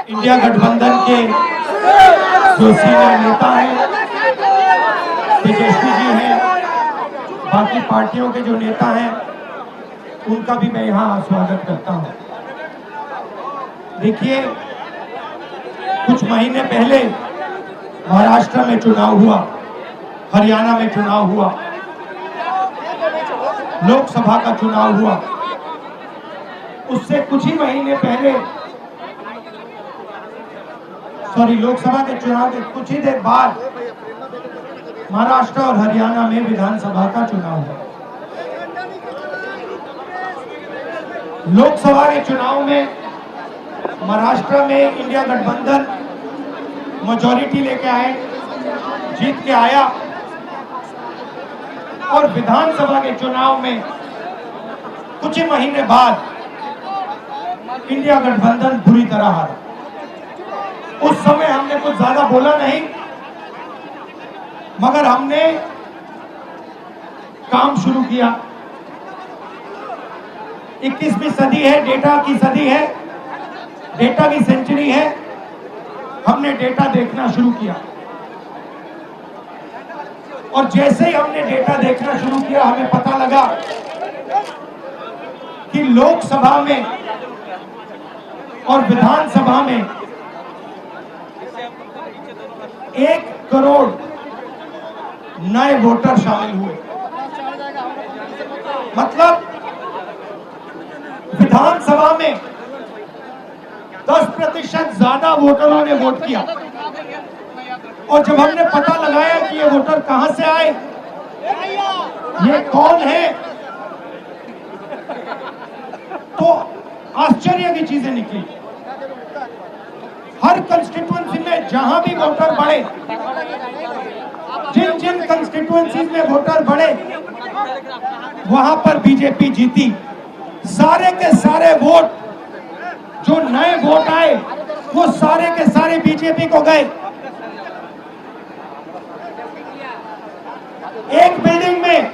India गठबंधन के जो सीनियर नेता हैं, तेजस्वी जी हैं, बाकी पार्टियों के जो नेता हैं, उनका भी मैं यहाँ स्वागत करता हूँ। देखिए, कुछ महीने पहले महाराष्ट्र में चुनाव हुआ, हरियाणा में चुनाव हुआ, लोकसभा का चुनाव हुआ। उससे कुछ ही महीने पहले, लोकसभा के चुनाव के कुछ ही देर बाद महाराष्ट्र और हरियाणा में विधानसभा का चुनाव हुआ। लोकसभा के चुनाव में महाराष्ट्र में इंडिया गठबंधन मेजॉरिटी लेके आए, जीत के आया, और विधानसभा के चुनाव में कुछ ही महीने बाद इंडिया गठबंधन बुरी तरह हारा। उस समय हमने कुछ ज्यादा बोला नहीं, मगर हमने काम शुरू किया। 21वीं सदी है, डेटा की सदी है, डेटा की सेंचुरी है। हमने डेटा देखना शुरू किया, और जैसे ही हमने डेटा देखना शुरू किया, हमें पता लगा कि लोकसभा में और विधानसभा में 1 करोड़ नए वोटर शामिल हुए। मतलब विधानसभा में 10% ज्यादा वोटरों ने वोट किया। और जब हमने पता लगाया कि ये वोटर कहां से आए, ये कौन है, तो आश्चर्य की चीजें निकली। हर कंस्टिट्यूएंसी में जहां भी वोटर बढ़े, जिन जिन कंस्टिट्यूएंसीज में वोटर बढ़े, वहां पर बीजेपी जीती। सारे के सारे वोट, जो नए वोट आए, वो सारे के सारे बीजेपी को गए। एक बिल्डिंग में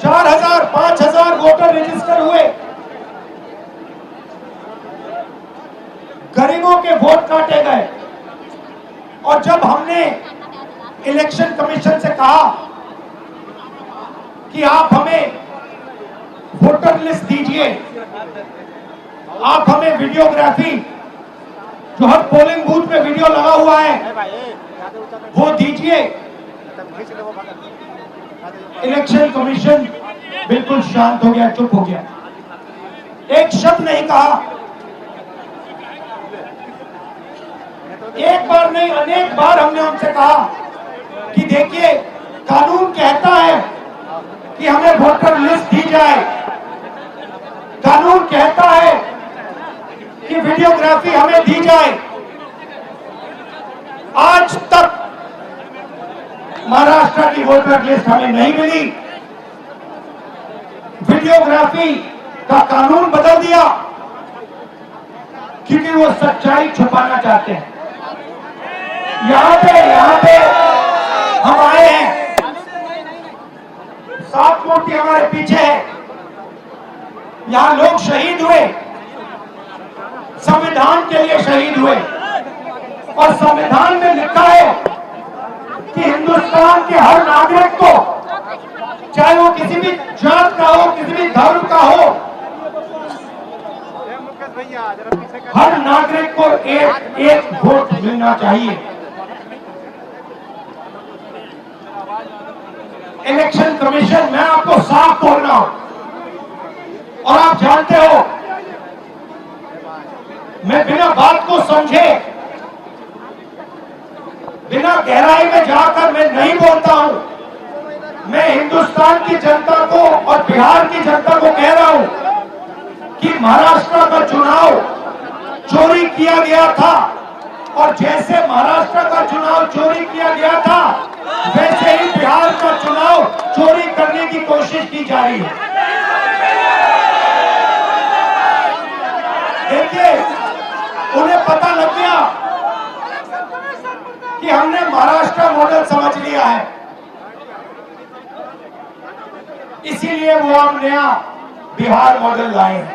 4000 5000 वोटर रजिस्टर हुए। गरीबों के वोट काटे गए। और जब हमने इलेक्शन कमीशन से कहा कि आप हमें वोटर लिस्ट दीजिए, आप हमें वीडियोग्राफी, जो हर पोलिंग बूथ में वीडियो लगा हुआ है, वो दीजिए, इलेक्शन कमीशन बिल्कुल शांत हो गया, चुप हो गया, एक शब्द नहीं कहा। एक बार नहीं, अनेक बार हमने उनसे कहा कि देखिए, कानून कहता है कि हमें वोटर लिस्ट दी जाए, कानून कहता है कि वीडियोग्राफी हमें दी जाए। आज तक महाराष्ट्र की वोटर लिस्ट हमें नहीं मिली। वीडियोग्राफी का कानून बदल दिया क्योंकि वो सच्चाई छुपाना चाहते हैं। यहां पे हम आए हैं, 7 मूर्ति हमारे पीछे है। यहां लोग शहीद हुए, संविधान के लिए शहीद हुए, और संविधान में लिखा है कि हिंदुस्तान के हर नागरिक को, चाहे वो किसी भी जात का हो, किसी भी धर्म का हो, हर नागरिक को एक वोट मिलना चाहिए। इलेक्शन कमीशन, मैं आपको साफ बोल रहा हूं, और आप जानते हो, मैं बिना बात को समझे, बिना गहराई में जाकर मैं नहीं बोलता हूं। मैं हिंदुस्तान की जनता को और बिहार की जनता को कह रहा हूं कि महाराष्ट्र का चुनाव चोरी किया गया था, और जैसे महाराष्ट्र का चुनाव चोरी किया गया था, वैसे ही बिहार का चुनाव चोरी करने की कोशिश की जा रही है। देखिए, उन्हें पता लग गया कि हमने महाराष्ट्र मॉडल समझ लिया है, इसीलिए वो हम नया बिहार मॉडल लाए हैं।